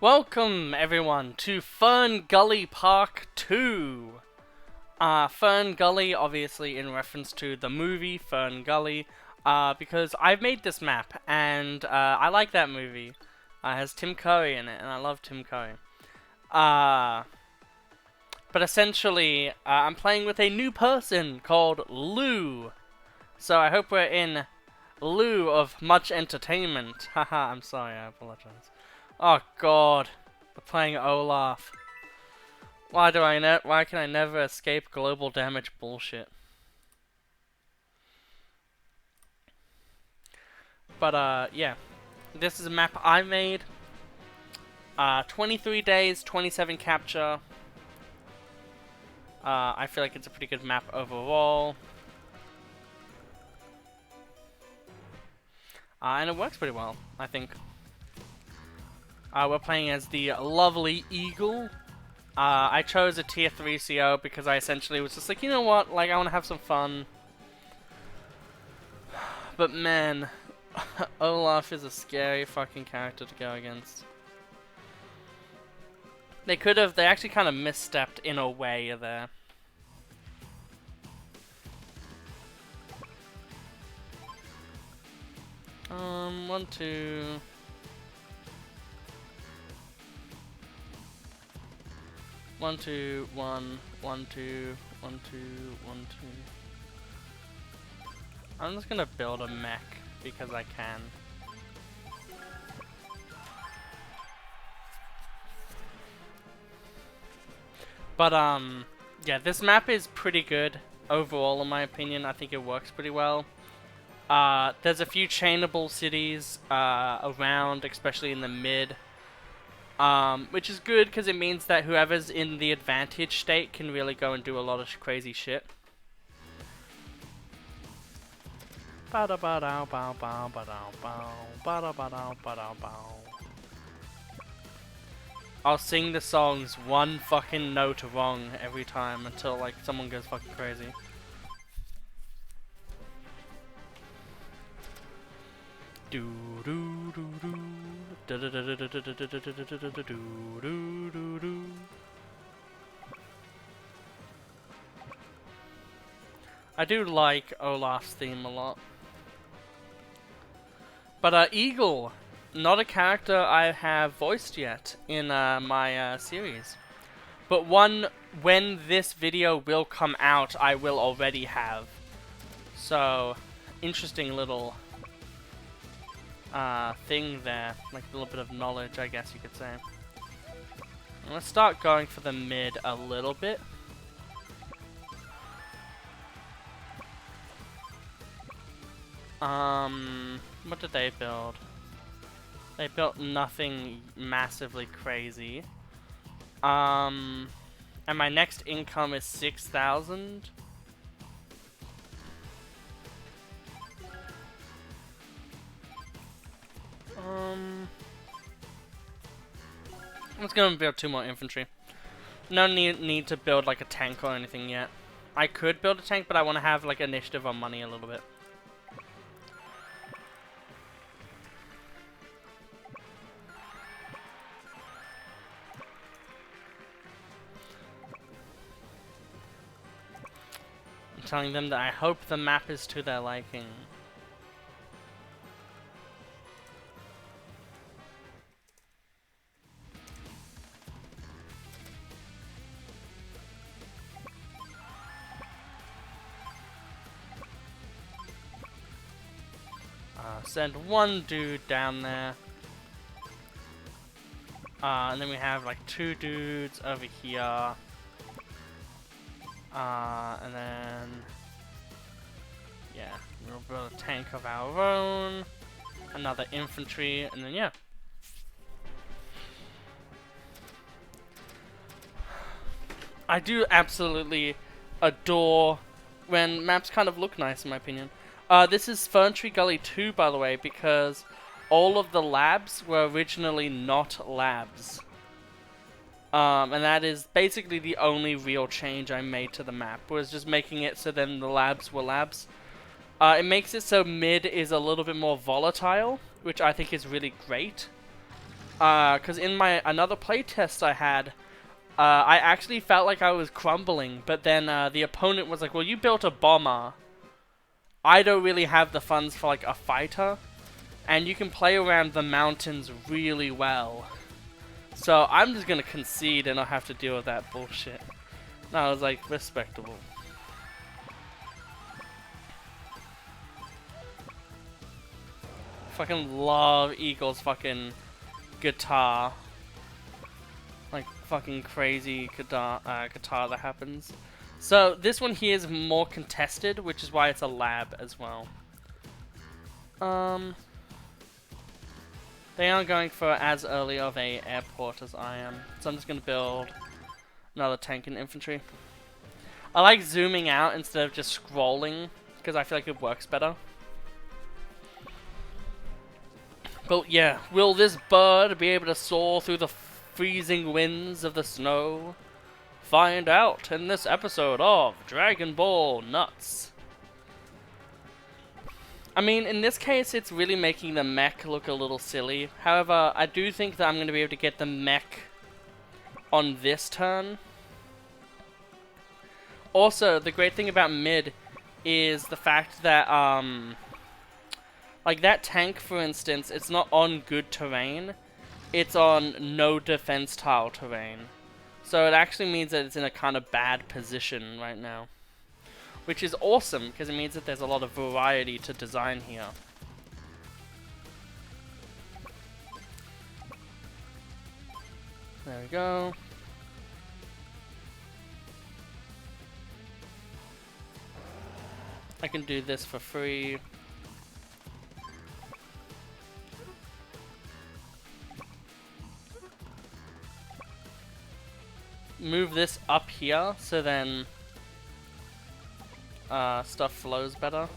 Welcome everyone to Fern Gully Park 2. Fern Gully obviously in reference to the movie Fern Gully, because I've made this map and I like that movie. It has Tim Curry in it and I love Tim Curry. But essentially I'm playing with a new person called Lou. So I hope we're in lieu of much entertainment. Haha, I'm sorry, I apologize. Oh god, we're playing Olaf. Why can I never escape global damage bullshit? But yeah. This is a map I made. 23 days, 27 capture. I feel like it's a pretty good map overall. And it works pretty well, I think. We're playing as the lovely Eagle. I chose a tier 3 CO because I essentially was just like, you know what, like I want to have some fun. But man, Olaf is a scary fucking character to go against. They actually kind of misstepped in a way there. One, two... One, two, one, one, two, one, two, one, two. I'm just gonna build a mech because I can. But yeah, this map is pretty good overall in my opinion. I think it works pretty well. There's a few chainable cities around, especially in the mid. Which is good because it means that whoever's in the advantage state can really go and do a lot of crazy shit. I'll sing the songs one fucking note wrong every time until like someone goes fucking crazy. Do do do do. I do like Olaf's theme a lot. But Eagle, not a character I have voiced yet in my series. But one, when this video will come out, I will already have. So, interesting little thing there, like a little bit of knowledge, I guess you could say. Let's start going for the mid a little bit. What did they build? They built nothing massively crazy. And my next income is 6,000. I'm just gonna build 2 more infantry. No need to build like a tank or anything yet. I could build a tank, but I want to have like initiative on money a little bit. I'm telling them that I hope the map is to their liking. Send one dude down there. And then we have like 2 dudes over here. And then... yeah, we'll build a tank of our own. Another infantry, and then yeah. I do absolutely adore when maps kind of look nice in my opinion. This is H3il3nder Gully 2, by the way, because all of the labs were originally not labs. And that is basically the only real change I made to the map, was just making it so then the labs were labs. It makes it so mid is a little bit more volatile, which I think is really great. Because in my another playtest I had, I actually felt like I was crumbling, but then the opponent was like, well, you built a bomber. I don't really have the funds for like a fighter, and you can play around the mountains really well. So I'm just gonna concede and not have to deal with that bullshit. And I was like, respectable. Fucking love Eagle's fucking guitar. Like fucking crazy guitar that happens. So this one here is more contested, which is why it's a lab as well. They aren't going for as early of a airport as I am, so I'm just gonna build another tank and infantry. I like zooming out instead of just scrolling because I feel like it works better. But yeah, will this bird be able to soar through the freezing winds of the snow? Find out in this episode of Dragon Ball Nuts. I mean, in this case, it's really making the mech look a little silly. However, I do think that I'm going to be able to get the mech on this turn. Also, the great thing about mid is the fact that, like that tank, for instance, it's not on good terrain. It's on no defense tile terrain. So it actually means that it's in a kind of bad position right now. Which is awesome, because it means that there's a lot of variety to design here. There we go. I can do this for free. Move this up here, so then stuff flows better.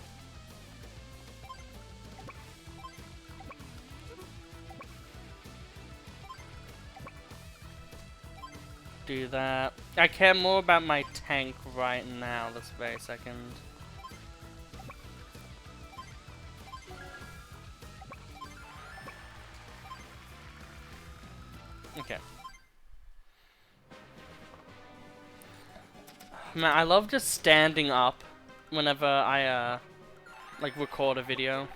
Do that. I care more about my tank right now, this very second. Okay. Man, I love just standing up whenever I, like, record a video.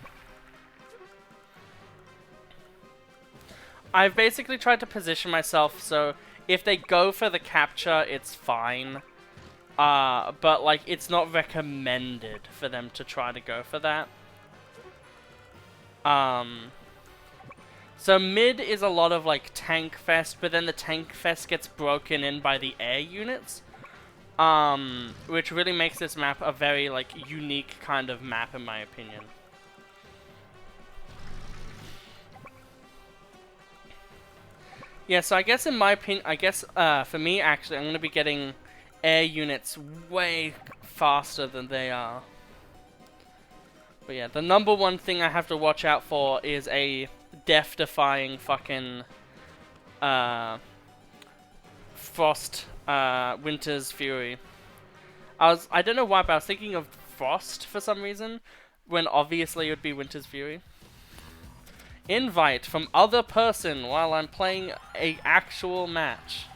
I've basically tried to position myself so if they go for the capture, it's fine. But, like, it's not recommended for them to try to go for that. So mid is a lot of, like, tank fest, but then the tank fest gets broken in by the air units. Which really makes this map a very, like, unique kind of map, in my opinion. Yeah, so I guess in my opinion, for me, actually, I'm going to be getting air units way faster than they are. But yeah, the number one thing I have to watch out for is a death-defying fucking, Frost, Winter's Fury. I don't know why, but I was thinking of Frost for some reason, when obviously it would be Winter's Fury. Invite from other person while I'm playing a actual match.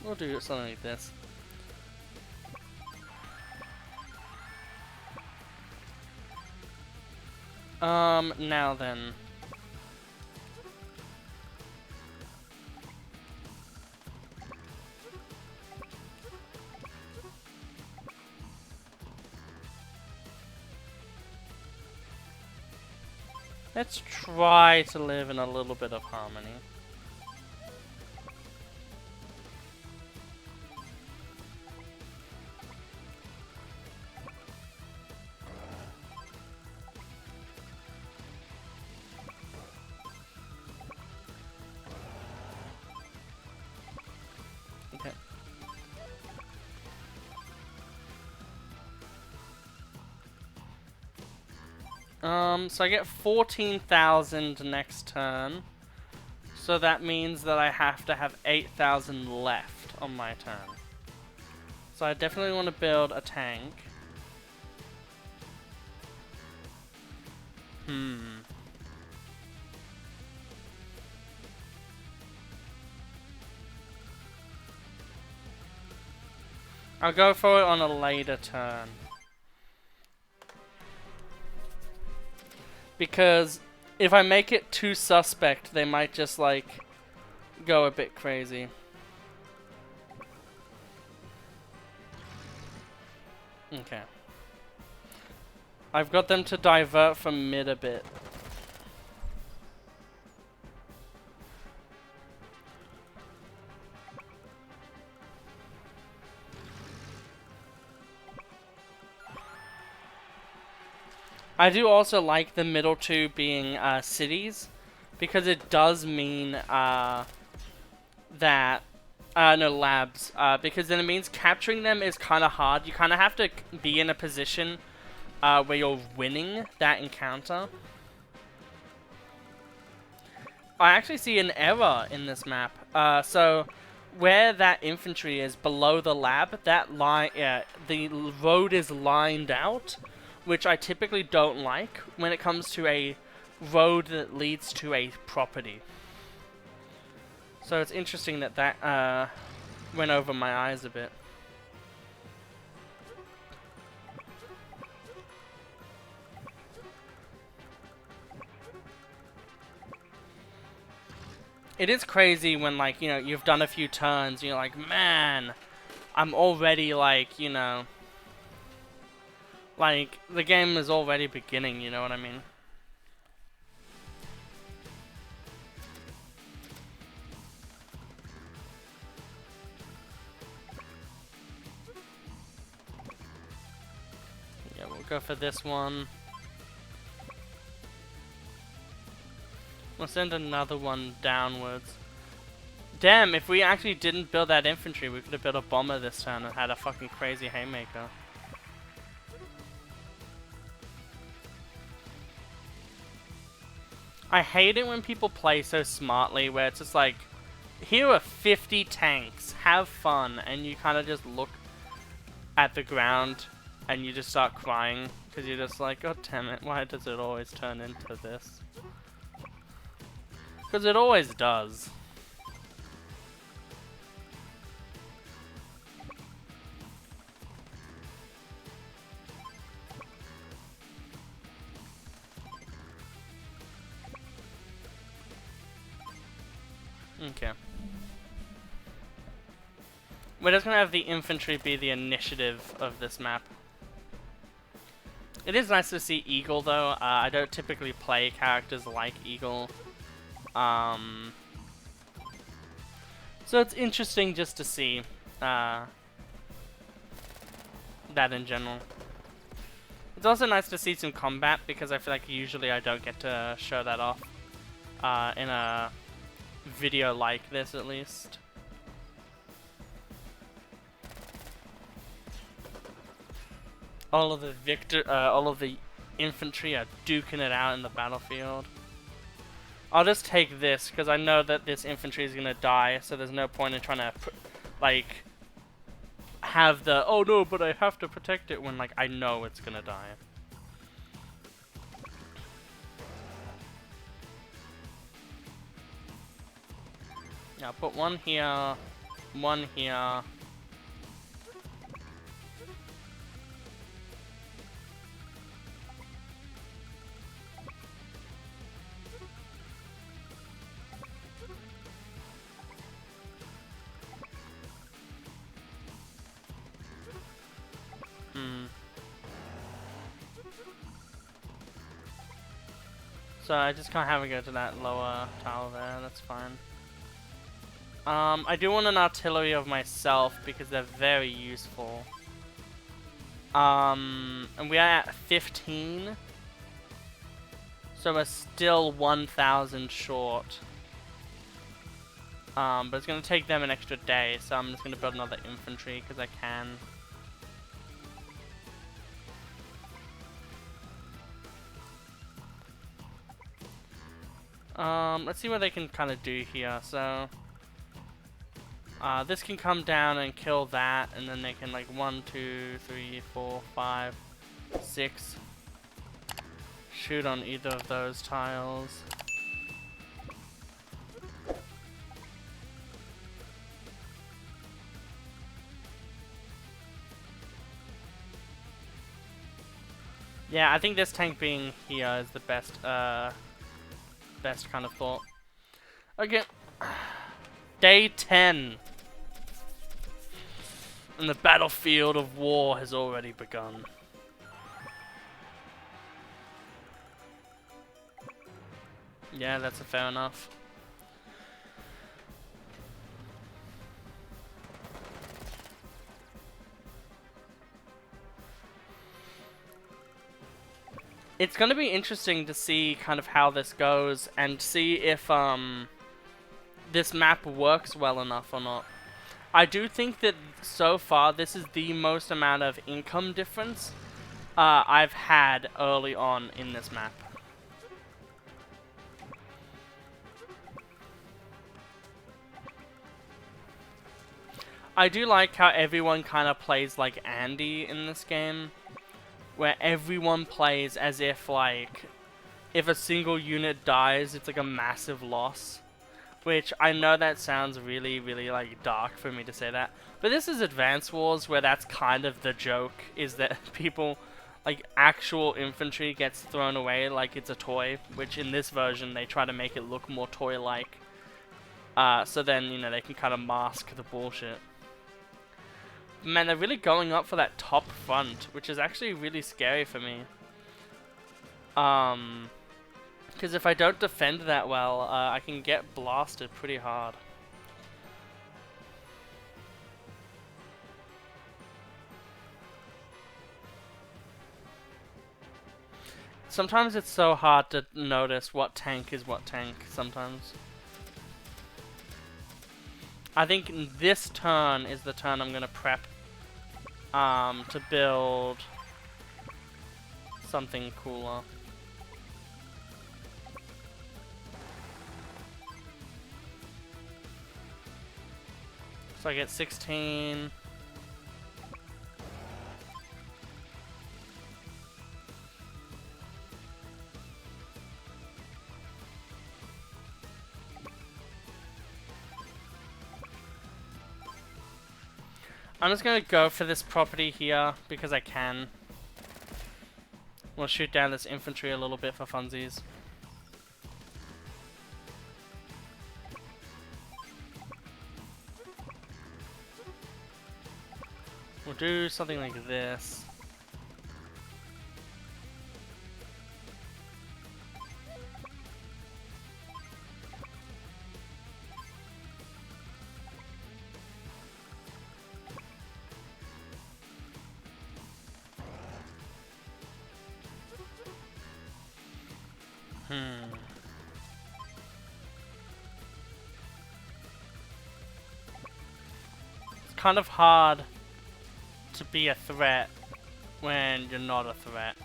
We'll do something like this. Now then. Let's try to live in a little bit of harmony. Okay. So I get 14,000 next turn. So that means that I have to have 8,000 left on my turn. So I definitely want to build a tank. I'll go for it on a later turn. Because if I make it too suspect, they might just like go a bit crazy. Okay. I've got them to divert from mid a bit. I do also like the middle two being cities, because it does mean that no, labs, because then it means capturing them is kind of hard. You kind of have to be in a position where you're winning that encounter. I actually see an error in this map. So where that infantry is below the lab, that line, the road is lined out, which I typically don't like when it comes to a road that leads to a property. So it's interesting that that went over my eyes a bit. It is crazy when, like, you know, you've done a few turns, and you're like, man, I'm already, like, you know, like, the game is already beginning, you know what I mean? Yeah, we'll go for this one. We'll send another one downwards. Damn, if we actually didn't build that infantry, we could have built a bomber this turn and had a fucking crazy haymaker. I hate it when people play so smartly, where it's just like, here are 50 tanks, have fun, and you kind of just look at the ground and you just start crying, because you're just like, god damn it, why does it always turn into this? Because it always does. Okay. We're just gonna have the infantry be the initiative of this map. It is nice to see Eagle though. I don't typically play characters like Eagle. So it's interesting just to see that in general. It's also nice to see some combat, because I feel like usually I don't get to show that off in a video like this, at least. All of the infantry are duking it out in the battlefield. I'll just take this, because I know that this infantry is gonna die, so there's no point in trying to, like, have the, oh no, but I have to protect it, when, like, I know it's gonna die. Yeah, I'll put one here, one here. So I just can't have it go to that lower tower there, that's fine. I do want an artillery of myself, because they're very useful. And we are at 15. So we're still 1,000 short. But it's going to take them an extra day, so I'm just going to build another infantry, because I can. Let's see what they can kind of do here. So, this can come down and kill that, and then they can like 1, 2, 3, 4, 5, 6 shoot on either of those tiles. Yeah, I think this tank being here is the best kind of thought. Okay. Day 10. And the battlefield of war has already begun. Yeah, that's fair enough. It's going to be interesting to see kind of how this goes and see if this map works well enough or not. I do think that so far this is the most amount of income difference I've had early on in this map. I do like how everyone kind of plays like Andy in this game, where everyone plays as if like if a single unit dies, it's like a massive loss. Which I know that sounds really, really like dark for me to say that, but this is Advance Wars, where that's kind of the joke, is that people, like actual infantry gets thrown away like it's a toy, which in this version they try to make it look more toy-like. So then, you know, they can kind of mask the bullshit. Man, they're really going up for that top front, which is actually really scary for me. Because if I don't defend that well, I can get blasted pretty hard. Sometimes it's so hard to notice what tank is what tank, sometimes. I think this turn is the turn I'm going to prep to build something cooler. So I get 16. I'm just gonna go for this property here because I can. We'll shoot down this infantry a little bit for funsies. We'll do something like this. It's kind of hard to be a threat when you're not a threat.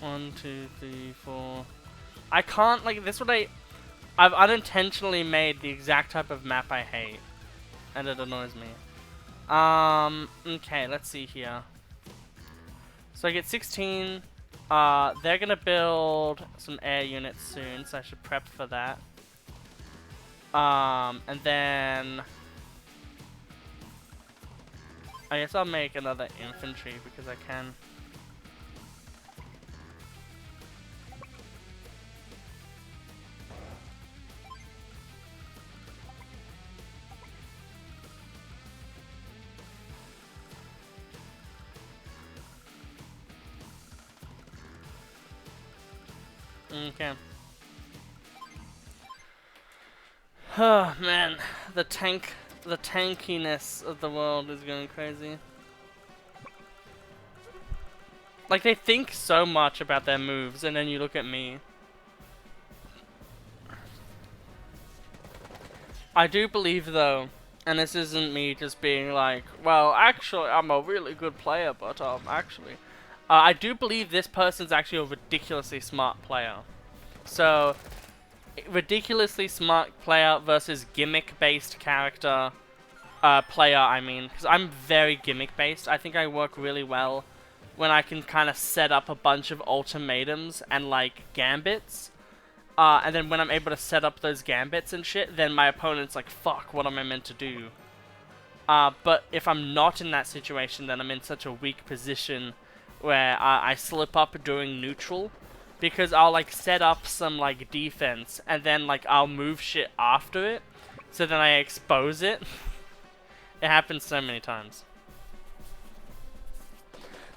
One, two, three, four. I can't, like, this is what I've unintentionally made the exact type of map I hate, and it annoys me. Okay, let's see here. So I get 16. They're gonna build some air units soon, so I should prep for that. And then I guess I'll make another infantry because I can. Okay. Oh man, the tankiness of the world is going crazy. Like, they think so much about their moves, and then you look at me. I do believe, though, And this isn't me just being like, well, actually, I'm a really good player, but actually, I do believe this person's actually a ridiculously smart player. So, ridiculously smart player versus gimmick-based character player, I mean, because I'm very gimmick-based. I think I work really well when I can kind of set up a bunch of ultimatums and, like, gambits. And then when I'm able to set up those gambits and shit, then my opponent's like, fuck, what am I meant to do? But if I'm not in that situation, then I'm in such a weak position where I slip up during neutral. Because I'll, like, set up some, like, defense, and then, like, I'll move shit after it. So then I expose it. It happens so many times.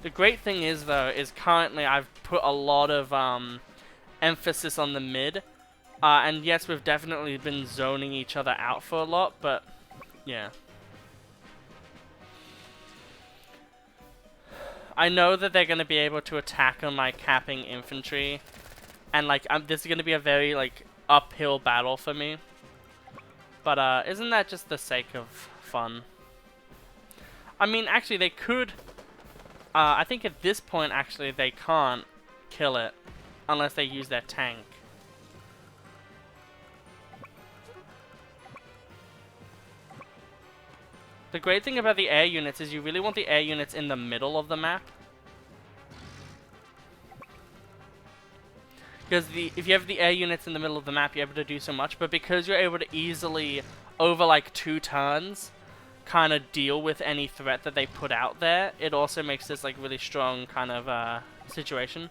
The great thing is, though, is currently I've put a lot of emphasis on the mid. And yes, we've definitely been zoning each other out for a lot, but yeah. I know that they're going to be able to attack on my capping infantry. And, like, this is going to be a very, like, uphill battle for me. But isn't that just the sake of fun? I mean, actually, they could... I think at this point, actually, they can't kill it unless they use their tank. The great thing about the air units is you really want the air units in the middle of the map. Because if you have the air units in the middle of the map, you're able to do so much. But because you're able to easily, over like 2 turns, kind of deal with any threat that they put out there, it also makes this like really strong kind of situation.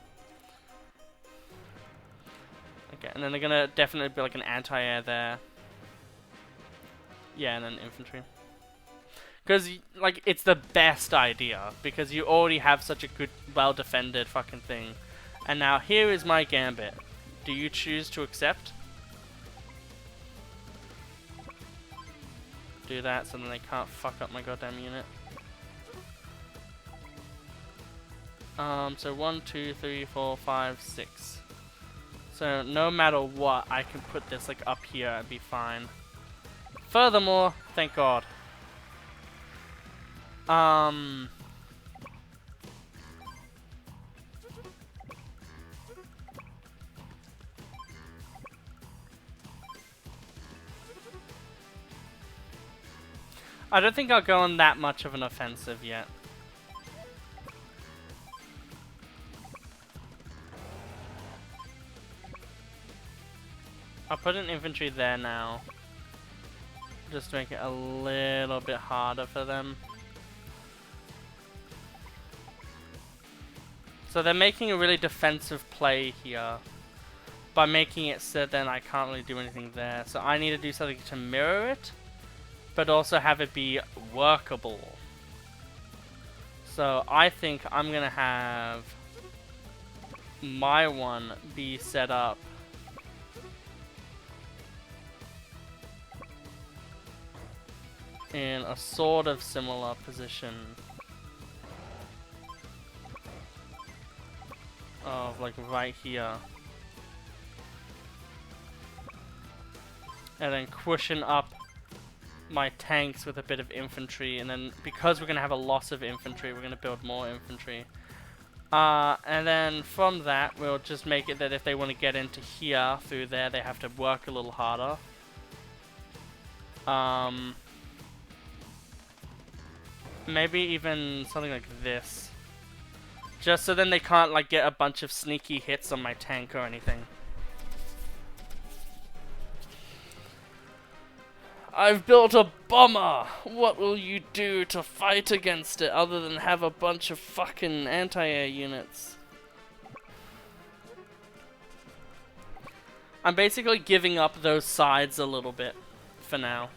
Okay, and then they're gonna definitely be like an anti-air there. Yeah, and then infantry. Because, like, it's the best idea. Because you already have such a good, well-defended fucking thing. And now, here is my gambit. Do you choose to accept? Do that so then they can't fuck up my goddamn unit. So 1, 2, 3, 4, 5, 6. So no matter what, I can put this like up here and be fine. Furthermore, thank God. I don't think I'll go on that much of an offensive yet. I'll put an infantry there now. Just to make it a little bit harder for them. So they're making a really defensive play here. By making it so then I can't really do anything there. So I need to do something to mirror it. But also have it be workable. So I think I'm going to have my one be set up in a sort of similar position of like right here. And then cushion up my tanks with a bit of infantry, and then because we're going to have a loss of infantry, we're going to build more infantry. And then from that, we'll just make it that if they want to get into here through there, they have to work a little harder. Maybe even something like this. Just so then they can't like get a bunch of sneaky hits on my tank or anything. I've built a bomber! What will you do to fight against it other than have a bunch of fucking anti-air units? I'm basically giving up those sides a little bit for now.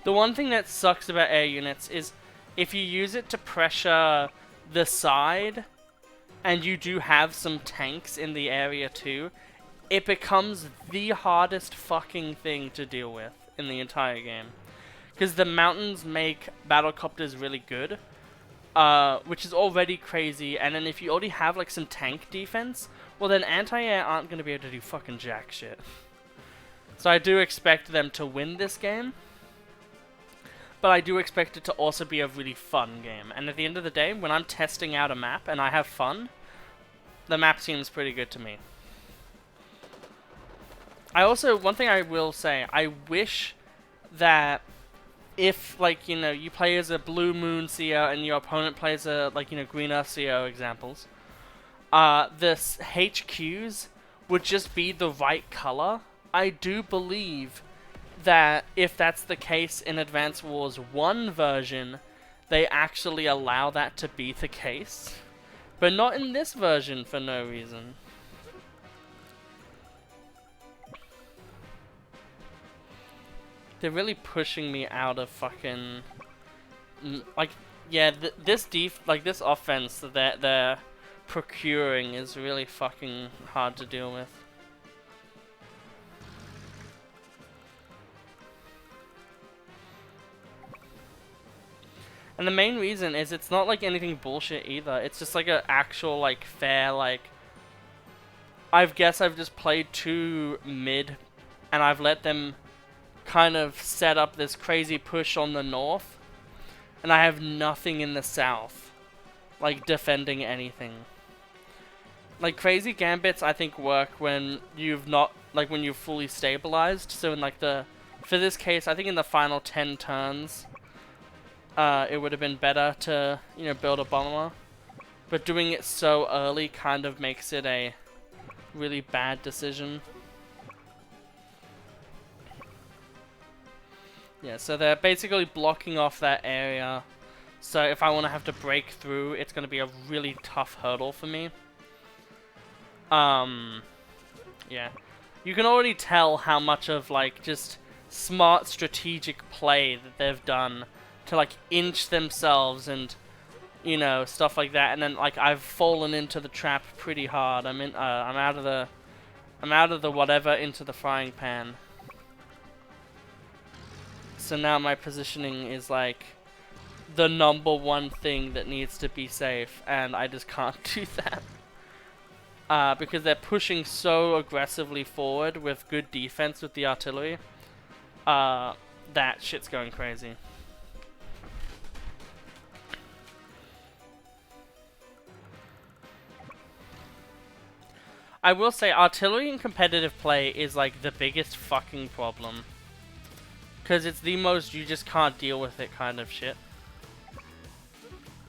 The one thing that sucks about air units is if you use it to pressure the side, and you do have some tanks in the area too, it becomes the hardest fucking thing to deal with in the entire game. Because the mountains make battlecopters really good, which is already crazy, and then if you already have like some tank defense, well then anti-air aren't going to be able to do fucking jack shit. So I do expect them to win this game, but I do expect it to also be a really fun game. And at the end of the day, when I'm testing out a map and I have fun, the map seems pretty good to me. I also, one thing I will say, I wish that if, like, you know, you play as a Blue Moon CO and your opponent plays a, like, you know, Green Earth CO examples, the HQs would just be the right color. I do believe that if that's the case in Advance Wars 1 version, they actually allow that to be the case. But not in this version for no reason. They're really pushing me out of fucking... like, yeah, this offense that they're procuring is really fucking hard to deal with. And the main reason is it's not like anything bullshit either. It's just like an actual, like, fair, like... I guess I've just played too mid, and I've let them kind of set up this crazy push on the north, and I have nothing in the south, like, defending anything. Like, crazy gambits, I think, work when you've not, like, when you've fully stabilized. So in, like, for this case, I think in the final 10 turns, it would have been better to, you know, build a bomber. But doing it so early kind of makes it a really bad decision. Yeah, so they're basically blocking off that area. So if I want to have to break through, it's going to be a really tough hurdle for me. Yeah. You can already tell how much of, like, just smart strategic play that they've done to, like, inch themselves and, you know, stuff like that. And then, like, I've fallen into the trap pretty hard. I'm out of the whatever into the frying pan. So now my positioning is, like, the #1 thing that needs to be safe, and I just can't do that. Because they're pushing so aggressively forward with good defense with the artillery. That shit's going crazy. I will say, artillery in competitive play is, like, the biggest fucking problem. Because it's the most you just can't deal with it kind of shit.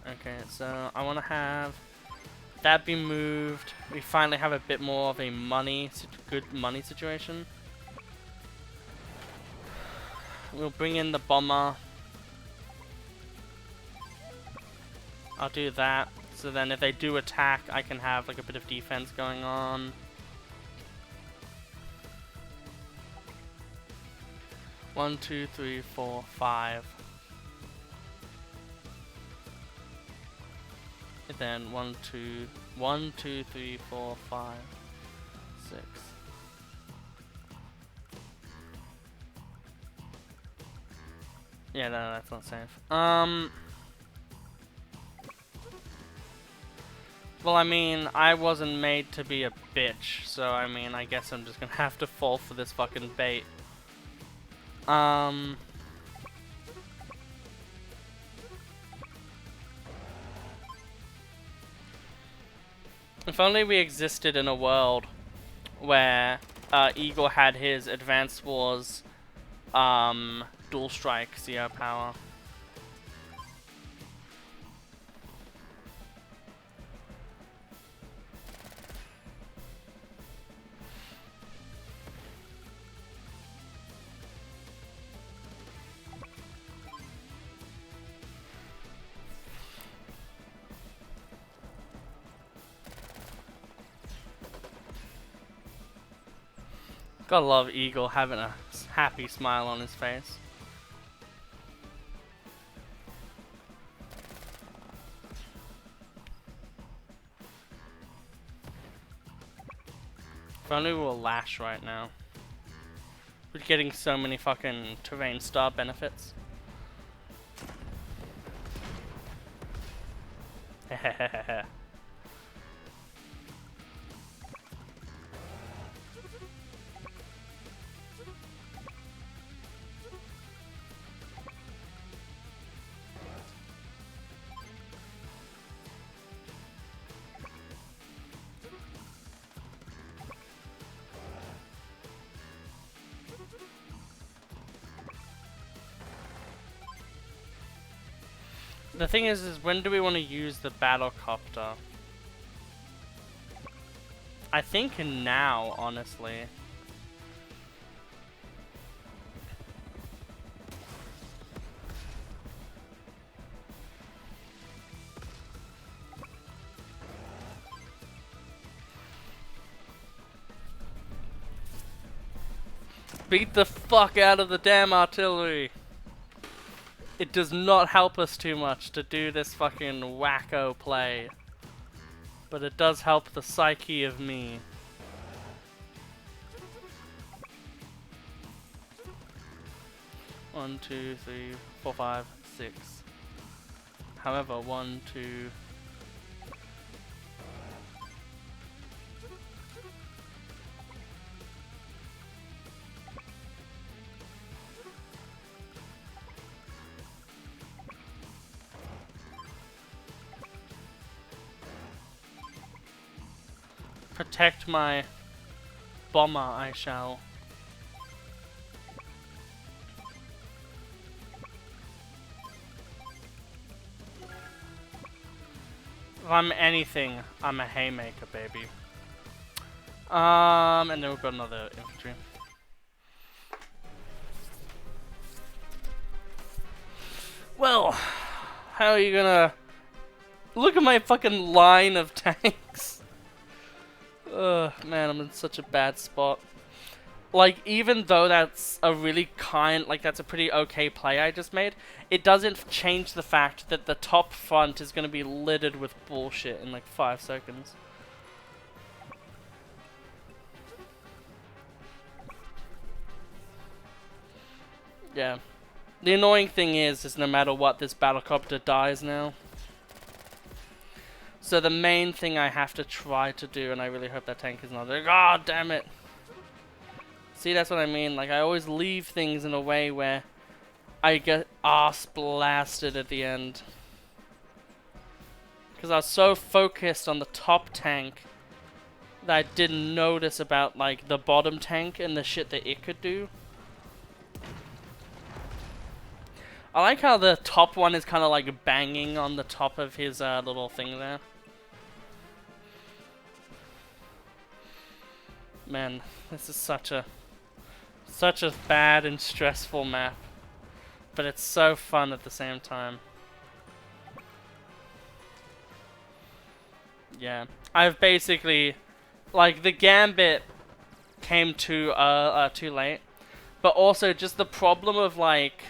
Okay, so I want to have that be moved. We finally have a bit more of a good money situation. We'll bring in the bomber. I'll do that. So then if they do attack, I can have like a bit of defense going on. One, two, three, four, five. And then 1, 2, 3, 4, 5, 6. Yeah, no, that's not safe. Well, I mean, I wasn't made to be a bitch, so I mean, I guess I'm just gonna have to fall for this fucking bait. If only we existed in a world where Eagle had his Advance Wars dual strike CO power. Gotta love Eagle having a happy smile on his face. If only we were Lash right now. We're getting so many fucking terrain star benefits. Hehehehe. The thing is when do we want to use the battle copter? I think now, honestly. Beat the fuck out of the damn artillery! It does not help us too much to do this fucking wacko play. But it does help the psyche of me. One, two, three, four, five, six. However, 1, 2. Protect my bomber, I shall. If I'm anything, I'm a haymaker, baby. And then we've got another infantry. Well, how are you gonna look at my fucking line of tanks? Ugh, man, I'm in such a bad spot. Like, even though that's a really that's a pretty okay play I just made, it doesn't change the fact that the top front is gonna be littered with bullshit in like 5 seconds. Yeah. The annoying thing is no matter what, this battlecopter dies now. So the main thing I have to try to do, and I really hope that tank is not there. God damn it! See, that's what I mean. Like, I always leave things in a way where I get ass blasted at the end. Because I was so focused on the top tank that I didn't notice about, like, the bottom tank and the shit that it could do. I like how the top one is kind of like banging on the top of his little thing there. Man, this is such a bad and stressful map, but it's so fun at the same time. Yeah, I've basically, like, the gambit came too late, but also just the problem of, like,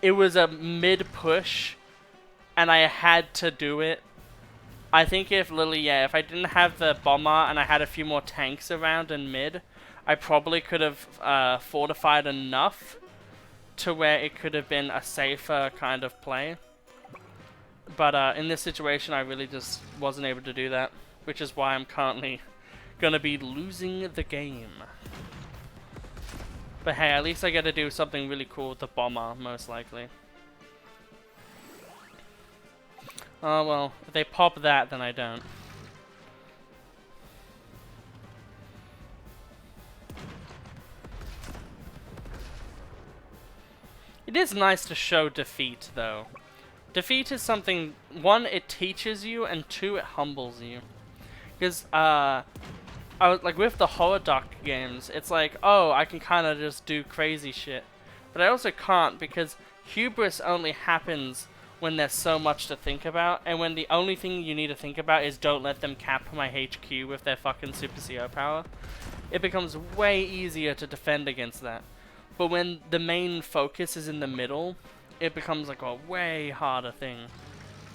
it was a mid push and I had to do it. I think if I didn't have the bomber and I had a few more tanks around in mid, I probably could have fortified enough to where it could have been a safer kind of play. But in this situation, I really just wasn't able to do that, which is why I'm currently gonna be losing the game. But hey, at least I get to do something really cool with the bomber, most likely. Oh well, if they pop that, then I don't. It is nice to show defeat, though. Defeat is something, 1, it teaches you, and 2, it humbles you. Because, I was, like, with the Holoduck games, it's like, oh, I can kind of just do crazy shit. But I also can't, because hubris only happens when there's so much to think about, and when the only thing you need to think about is don't let them cap my HQ with their fucking Super CO power. It becomes way easier to defend against that. But when the main focus is in the middle, it becomes like a way harder thing.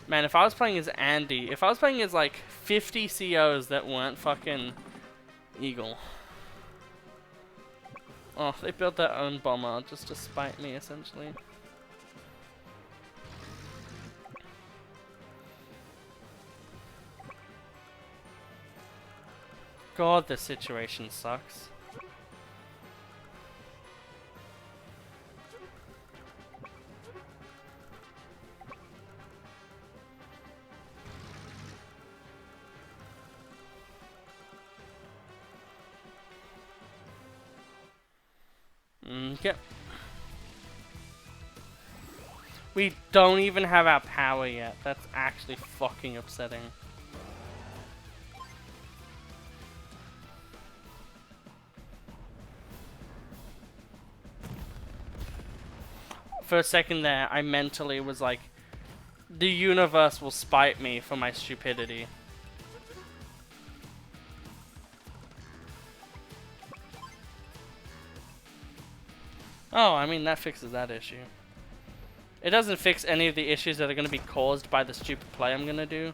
Man, if I was playing as Andy, if I was playing as like 50 COs that weren't fucking Eagle. Oh, they built their own bomber just to spite me, essentially. God, this situation sucks. Okay. We don't even have our power yet. That's actually fucking upsetting. For a second there, I mentally was like, the universe will spite me for my stupidity. Oh, I mean, that fixes that issue. It doesn't fix any of the issues that are going to be caused by the stupid play I'm going to do.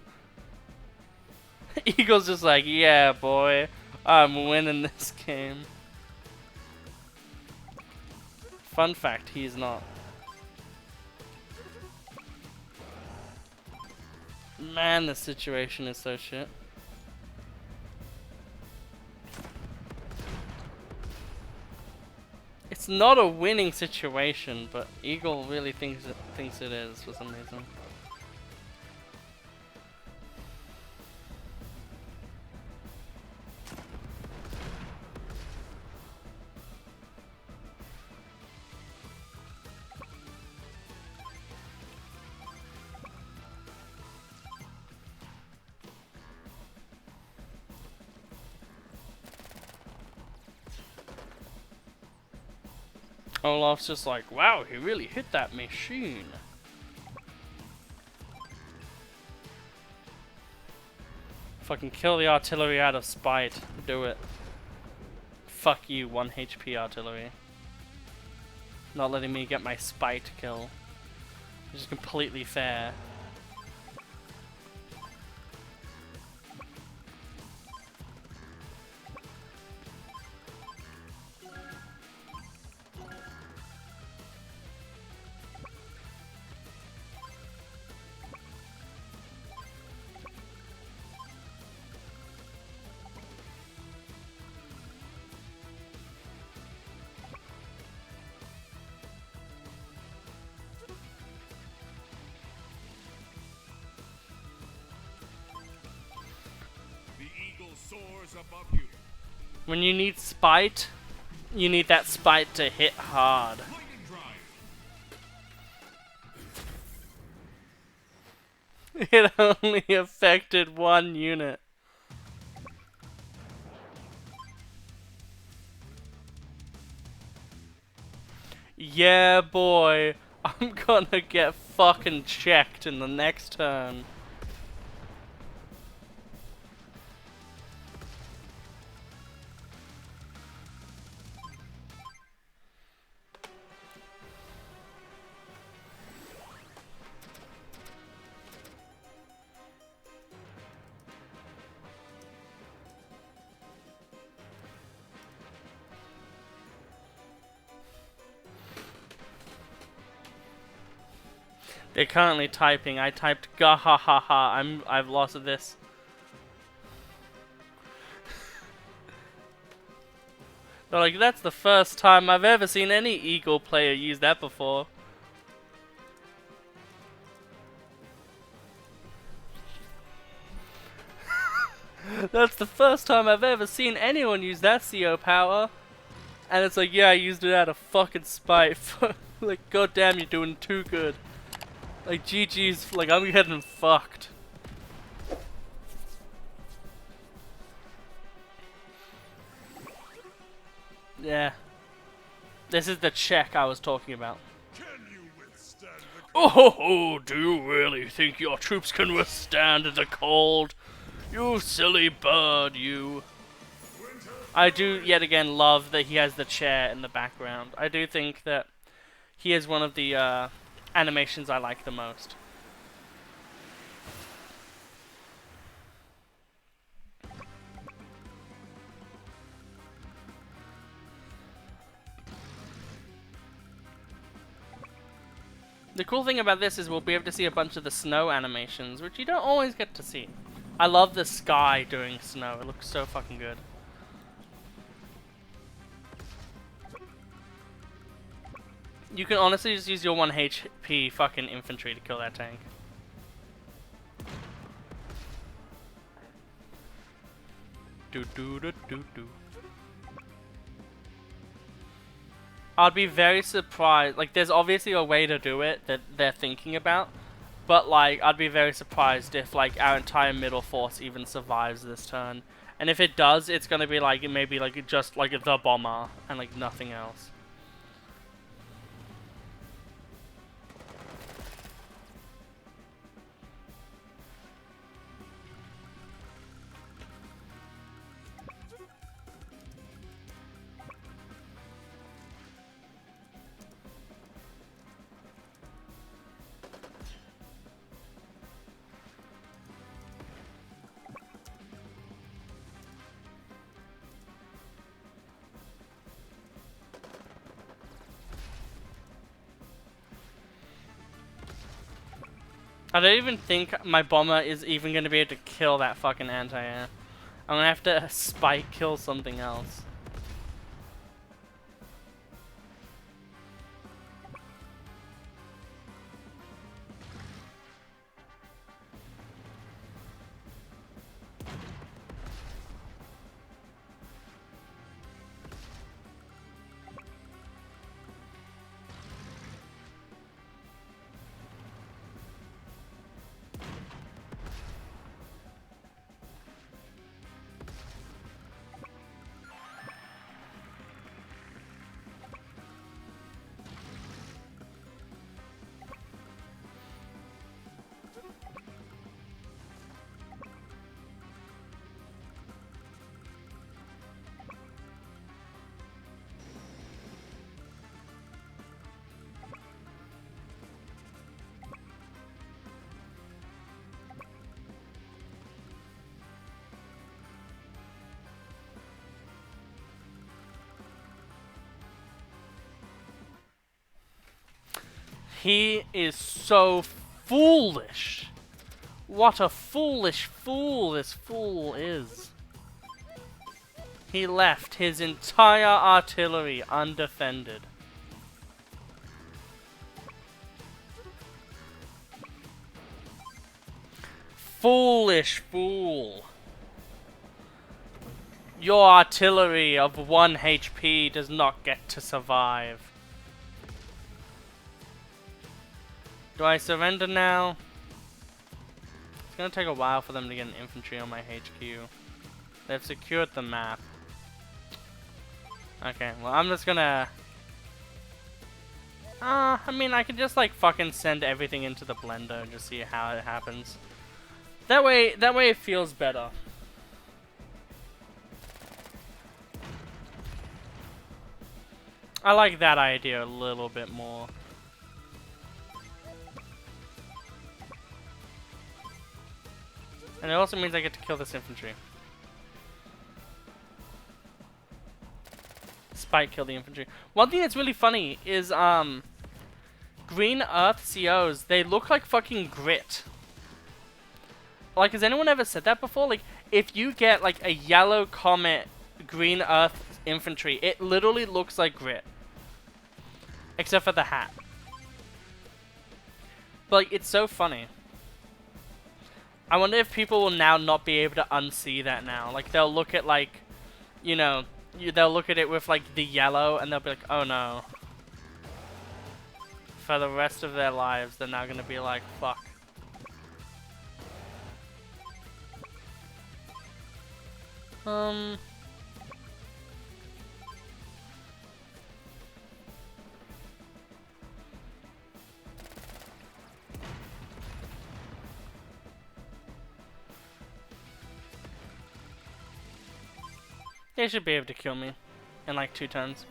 Eagle's just like, yeah, boy, I'm winning this game. Fun fact, he's not. Man, the situation is so shit. It's not a winning situation, but Eagle really thinks it is for some reason. Olaf's just like, wow, he really hit that machine. Fucking kill the artillery out of spite. Do it. Fuck you, 1 HP artillery. Not letting me get my spite kill. Which is completely fair. Above you. When you need spite, you need that spite to hit hard. It only affected 1 unit. Yeah, boy. I'm gonna get fucking checked in the next turn. They're currently typing. I typed gahahaha. I've lost this. They're like, that's the first time I've ever seen any Eagle player use that before. That's the first time I've ever seen anyone use that CO power. And it's like, yeah, I used it out of fucking spite. Like, goddamn, you're doing too good. Like, GG's, like, I'm getting fucked. Yeah. This is the check I was talking about. Can you withstand the Oh, do you really think your troops can withstand the cold? You silly bird, you. I do, yet again, love that he has the chair in the background. I do think that he is one of the animations I like the most. The cool thing about this is we'll be able to see a bunch of the snow animations, which you don't always get to see. I love the sky doing snow. It looks so fucking good. You can honestly just use your 1 HP fucking infantry to kill that tank. Do do do do do. I'd be very surprised. Like, there's obviously a way to do it that they're thinking about, but like, I'd be very surprised if like our entire middle force even survives this turn. And if it does, it's gonna be like maybe like just like the bomber and like nothing else. I don't even think my bomber is even going to be able to kill that fucking anti-air. I'm going to have to spike kill something else. He is so foolish. What a foolish fool this fool is. He left his entire artillery undefended. Foolish fool. Your artillery of 1 HP does not get to survive. Do I surrender now? It's gonna take a while for them to get an infantry on my HQ. They've secured the map. Okay, well I'm just gonna... I mean I could just like fucking send everything into the blender and just see how it happens. That way it feels better. I like that idea a little bit more. And it also means I get to kill this infantry. Spike kill the infantry. One thing that's really funny is green earth COs, they look like fucking grit. Like, has anyone ever said that before? Like, if you get like a yellow comet green earth infantry, it literally looks like grit. Except for the hat. But like, it's so funny. I wonder if people will now not be able to unsee that now. Like, they'll look at, like, you know, they'll look at it with, like, the yellow, and they'll be like, oh no. For the rest of their lives, they're now gonna be like, fuck. They should be able to kill me in like 2 turns.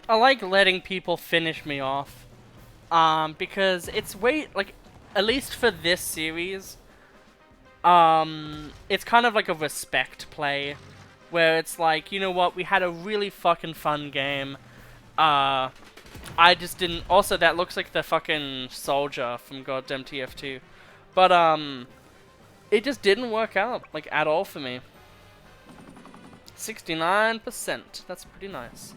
I like letting people finish me off, because it's way, like, at least for this series, it's kind of like a respect play, where it's like, you know what, we had a really fucking fun game. I just didn't. Also, that looks like the fucking soldier from goddamn TF2, but it just didn't work out like at all for me. 69%. That's pretty nice.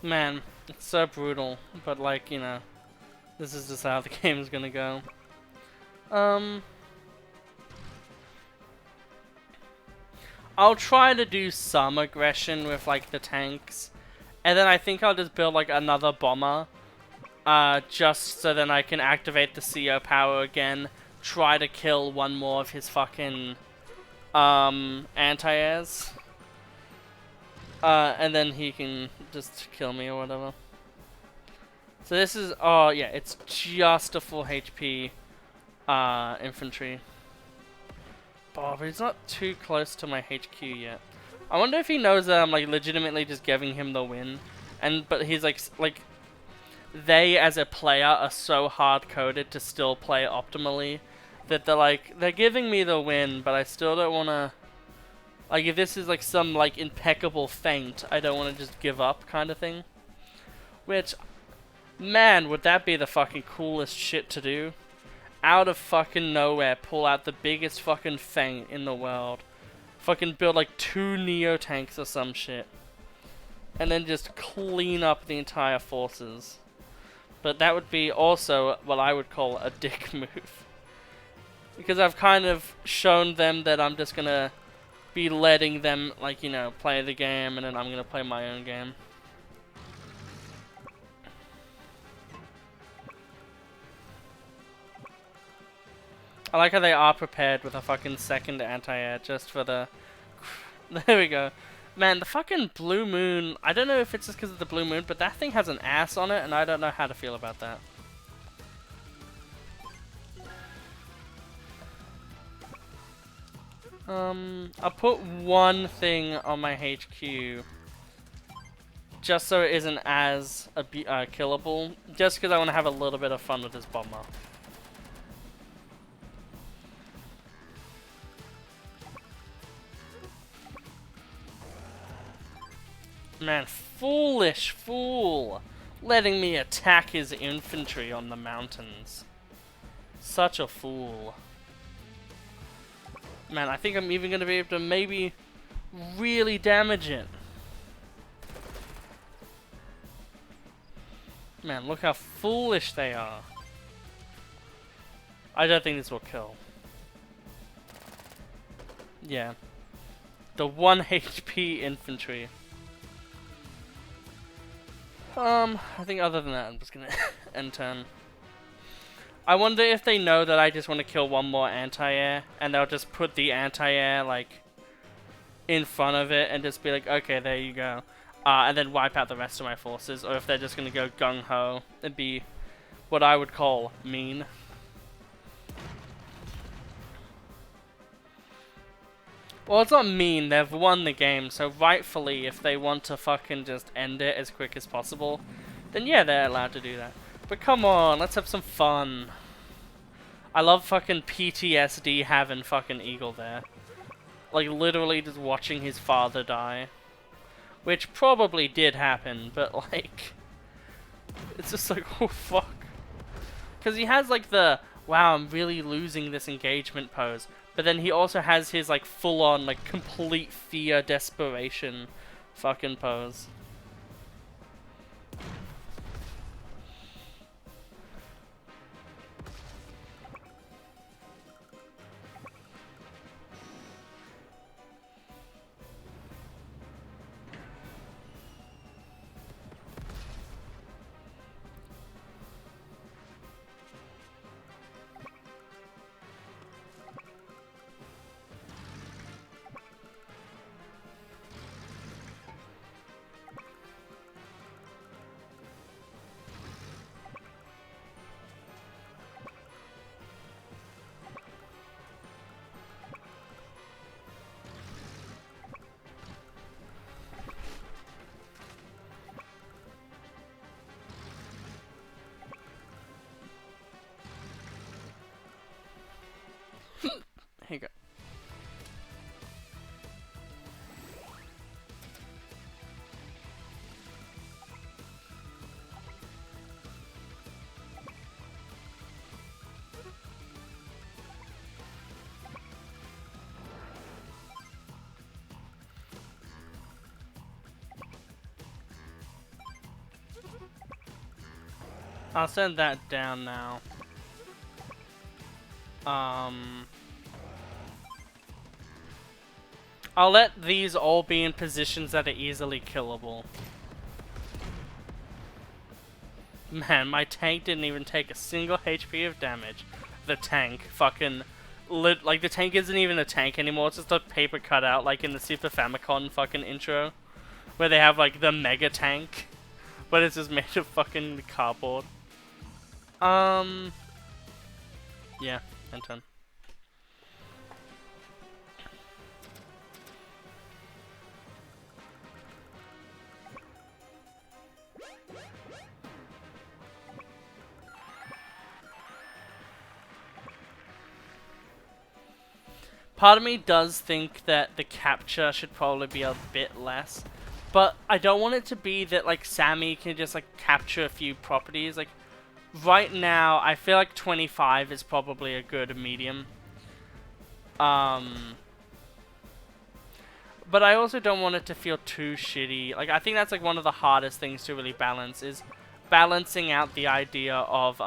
Man, it's so brutal, but like, you know, this is just how the game is gonna go. I'll try to do some aggression with like the tanks, and then I think I'll just build like another bomber, just so then I can activate the CO power again, try to kill one more of his fucking anti-airs. And then he can just kill me or whatever. So this is, oh yeah, it's just a full HP infantry. Oh, but he's not too close to my HQ yet. I wonder if he knows that I'm like legitimately just giving him the win, but he's like they as a player are so hard coded to still play optimally that they're giving me the win, but I still don't wanna. Like, if this is, like, some, like, impeccable feint, I don't want to just give up kind of thing. Which, man, would that be the fucking coolest shit to do. Out of fucking nowhere, pull out the biggest fucking feint in the world. Fucking build, like, 2 Neo tanks or some shit. And then just clean up the entire forces. But that would be also what I would call a dick move. Because I've kind of shown them that I'm just gonna be letting them, like, you know, play the game, and then I'm gonna play my own game. I like how they are prepared with a fucking second anti-air just for the... There we go. Man, the fucking blue moon, I don't know if it's just because of the blue moon, but that thing has an ass on it, and I don't know how to feel about that. I'll put one thing on my HQ, just so it isn't as killable, just because I want to have a little bit of fun with this bomber. Man, foolish fool, letting me attack his infantry on the mountains. Such a fool. Man, I think I'm even going to be able to maybe really damage it. Man, look how foolish they are. I don't think this will kill. Yeah. The 1 HP infantry. I think other than that, I'm just going to end turn. I wonder if they know that I just want to kill one more anti-air, and they'll just put the anti-air, like, in front of it, and just be like, okay, there you go. And then wipe out the rest of my forces, or if they're just going to go gung-ho and be what I would call mean. Well, it's not mean, they've won the game, so rightfully, if they want to fucking just end it as quick as possible, then yeah, they're allowed to do that. But come on, let's have some fun. I love fucking PTSD having fucking Eagle there. Like, literally just watching his father die. Which probably did happen, but like... It's just like, oh fuck. Because he has like the, wow, I'm really losing this engagement pose. But then he also has his like full-on, like complete fear, desperation fucking pose. I'll send that down now. I'll let these all be in positions that are easily killable. Man, my tank didn't even take a single HP of damage. The tank fucking like the tank isn't even a tank anymore, it's just a paper cutout like in the Super Famicom fucking intro. Where they have like the mega tank. But it's just made of fucking cardboard. Yeah, end turn. Part of me does think that the capture should probably be a bit less. But I don't want it to be that like Sammy can just like capture a few properties. Like right now I feel like 25 is probably a good medium. But I also don't want it to feel too shitty. Like I think that's like one of the hardest things to really balance is balancing out the idea of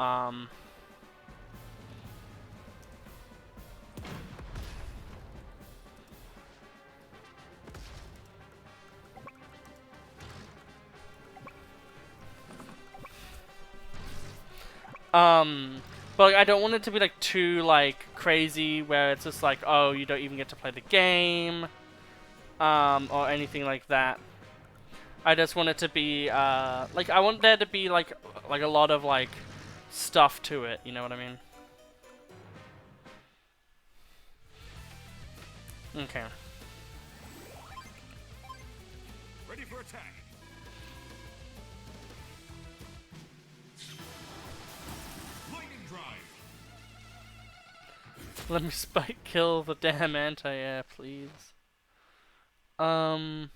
but like, I don't want it to be like too like crazy where it's just like, oh, you don't even get to play the game, or anything like that. I just want it to be like I want there to be like a lot of like stuff to it. You know what I mean? Okay. Ready for attack. Lightning drive. Let me spike kill the damn anti-air, please. Now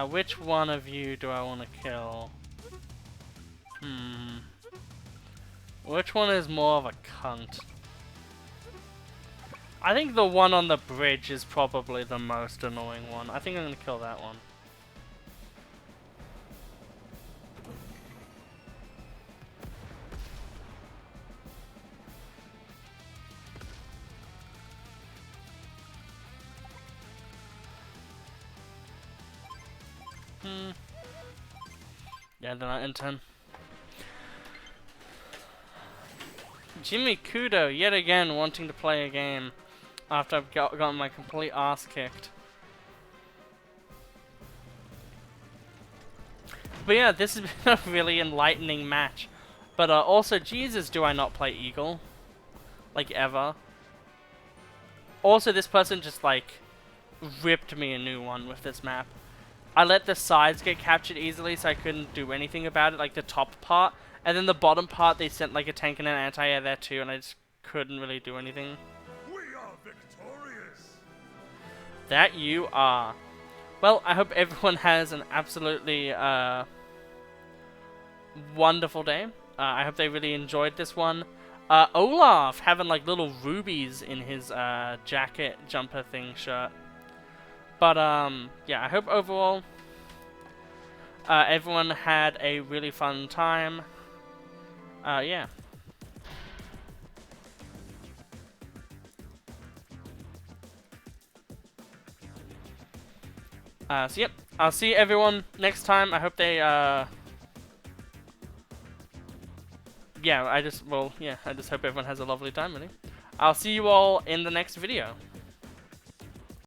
which one of you do I want to kill? Which one is more of a cunt? I think the one on the bridge is probably the most annoying one. I think I'm gonna kill that one. Yeah, then I intern. Jimmy Kudo, yet again, wanting to play a game after I've gotten my complete ass kicked. But yeah, this has been a really enlightening match. But also, Jesus, do I not play Eagle? Like, ever. Also, this person just, like, ripped me a new one with this map. I let the sides get captured easily, so I couldn't do anything about it, like the top part. And then the bottom part, they sent like a tank and an anti-air there too, and I just couldn't really do anything. We are victorious. That you are. Well, I hope everyone has an absolutely wonderful day. I hope they really enjoyed this one. Olaf having like little rubies in his jacket jumper thing shirt. But yeah, I hope overall everyone had a really fun time. Yeah. So yep, I'll see everyone next time. I hope they yeah, I just hope everyone has a lovely time, really. I'll see you all in the next video.